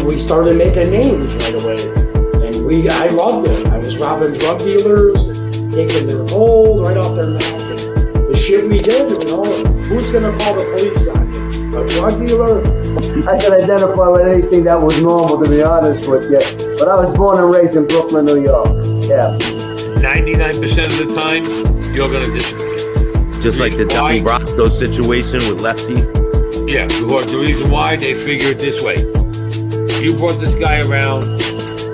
and we started making names right away. And I loved it. I was robbing drug dealers, and taking their gold right off their neck. And the shit we did, who's going to call the police on you? A drug dealer? I can identify with anything that was normal, to be honest with you. But I was born and raised in Brooklyn, New York. Yeah. 99% of the time, you're going to disagree. Just like the Donnie Brasco situation with Lefty? Yeah, because the reason why, they figure it this way. You brought this guy around,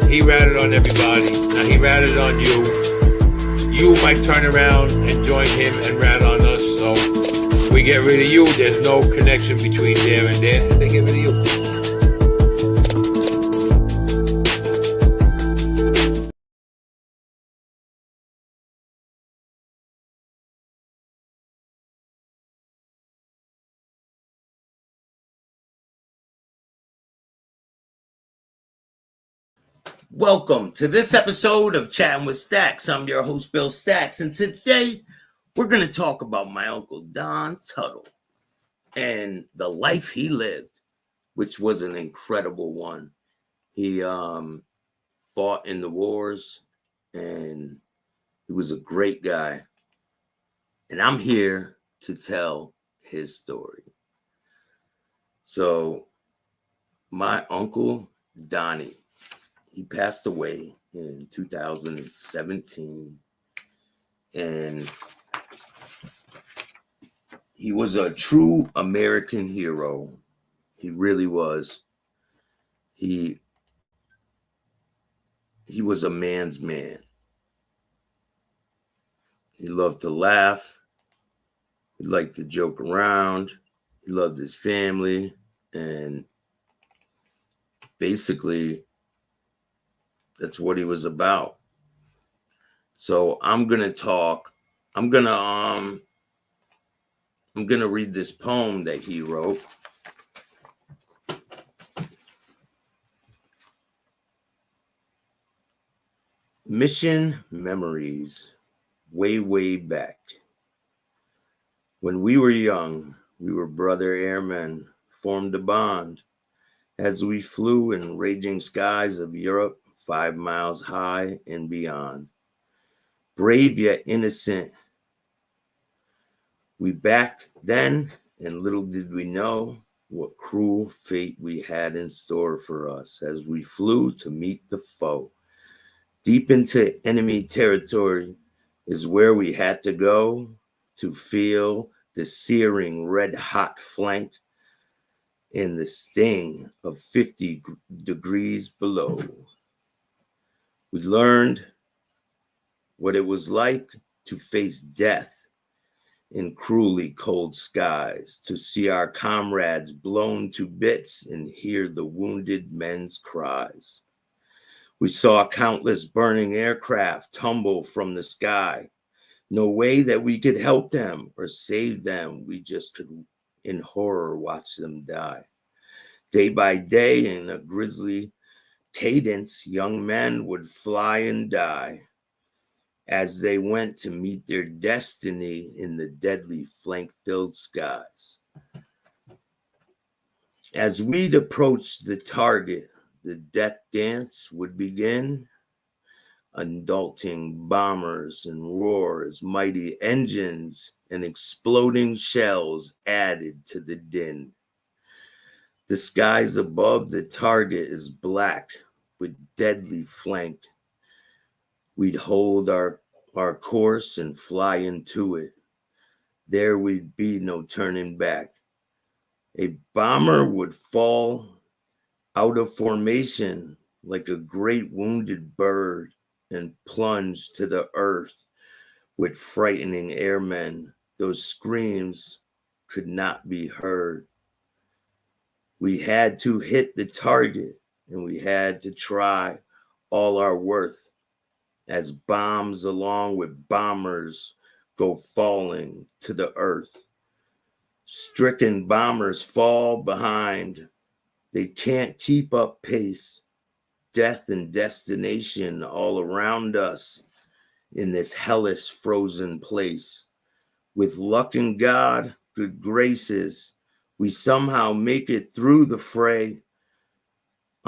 he ratted on everybody, now he ratted on you. You might turn around and join him and rat on us, so we get rid of you. There's no connection between there and there, and they get rid of you. Welcome to this episode of Chattin with Staxx. I'm your host, Bill Staxx, and today we're going to talk about my uncle Don Tuttle and the life he lived, which was an incredible one. He fought in the wars, and he was a great guy. And I'm here to tell his story. So, my uncle Donnie, he passed away in 2017, and he was a true American hero. He really was. He was a man's man. He loved to laugh. He liked to joke around. He loved his family, and basically, that's what he was about. So I'm gonna read this poem that he wrote. Mission memories, way, way back. When we were young, we were brother airmen, formed a bond as we flew in raging skies of Europe, 5 miles high and beyond. Brave yet innocent, we backed then, and little did we know what cruel fate we had in store for us as we flew to meet the foe. Deep into enemy territory is where we had to go to feel the searing red-hot flank and the sting of 50 degrees below. We learned what it was like to face death in cruelly cold skies, to see our comrades blown to bits and hear the wounded men's cries. We saw countless burning aircraft tumble from the sky. No way that we could help them or save them. We just could, in horror, watch them die. Day by day, in a grisly cadence, young men would fly and die as they went to meet their destiny in the deadly flank-filled skies. As we'd approach the target, the death dance would begin. Undaunting bombers and roars, mighty engines and exploding shells added to the din. The skies above the target is black with deadly flank. We'd hold our course and fly into it. There would be no turning back. A bomber would fall out of formation like a great wounded bird and plunge to the earth with frightening airmen. Those screams could not be heard. We had to hit the target, and we had to try all our worth as bombs along with bombers go falling to the earth. Stricken bombers fall behind. They can't keep up pace. Death and destination all around us in this hellish frozen place. With luck and God, good graces, we somehow make it through the fray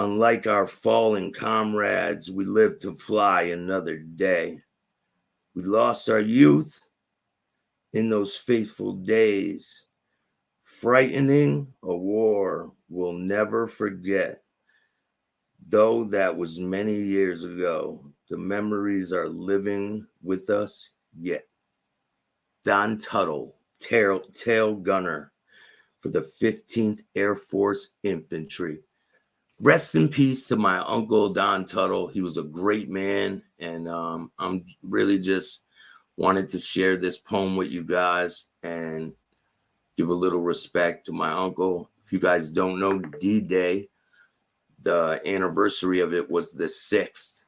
Unlike our fallen comrades, we live to fly another day. We lost our youth in those faithful days. Frightening a war we'll never forget. Though that was many years ago, the memories are living with us yet. Don Tuttle, tail gunner for the 15th Air Force Infantry. Rest in peace to my uncle, Don Tuttle. He was a great man, and I'm really just wanted to share this poem with you guys and give a little respect to my uncle. If you guys don't know, D-Day, the anniversary of it was the 6th.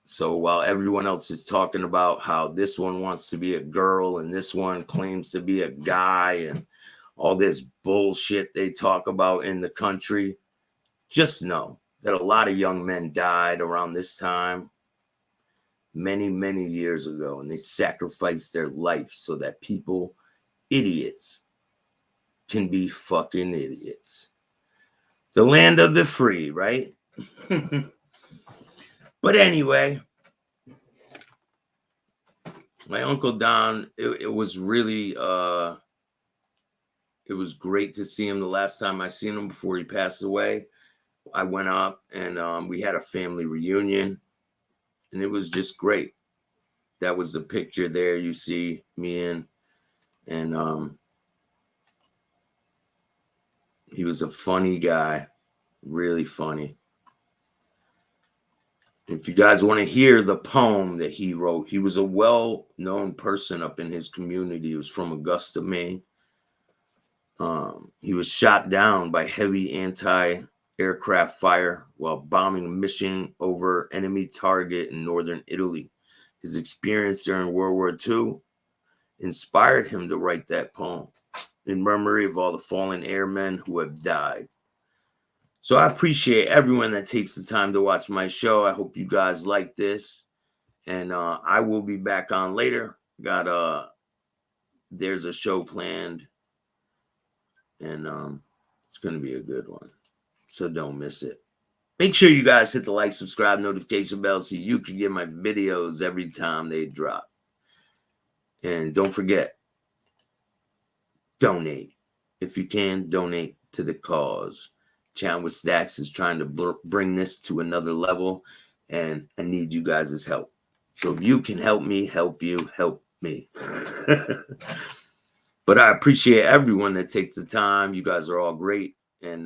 So while everyone else is talking about how this one wants to be a girl and this one claims to be a guy and all this bullshit they talk about in the country, just know that a lot of young men died around this time many, many years ago, and they sacrificed their life so that people, idiots, can be fucking idiots. The land of the free, right? But anyway, my Uncle Don, it was really, it was great to see him. The last time I seen him before he passed away, I went up and we had a family reunion, and it was just great. That was the picture there you see me in, and he was a funny guy, really funny. If you guys want to hear the poem that he wrote, he was a well-known person up in his community. He was from Augusta, Maine. He was shot down by heavy anti-aircraft fire while bombing a mission over enemy target in northern Italy. His experience during World War II inspired him to write that poem in memory of all the fallen airmen who have died. So I appreciate everyone that takes the time to watch my show. I hope you guys like this. And I will be back on later. There's a show planned. And it's going to be a good one. So don't miss it. Make sure you guys hit the like, subscribe, notification bell so you can get my videos every time they drop. And don't forget, donate. If you can, donate to the cause. Chattin with Staxx is trying to bring this to another level, and I need you guys' help. So if you can help me, help you, help me. But I appreciate everyone that takes the time. You guys are all great. And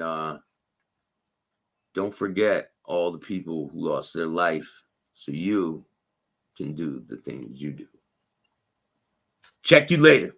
don't forget all the people who lost their life so you can do the things you do. Check you later.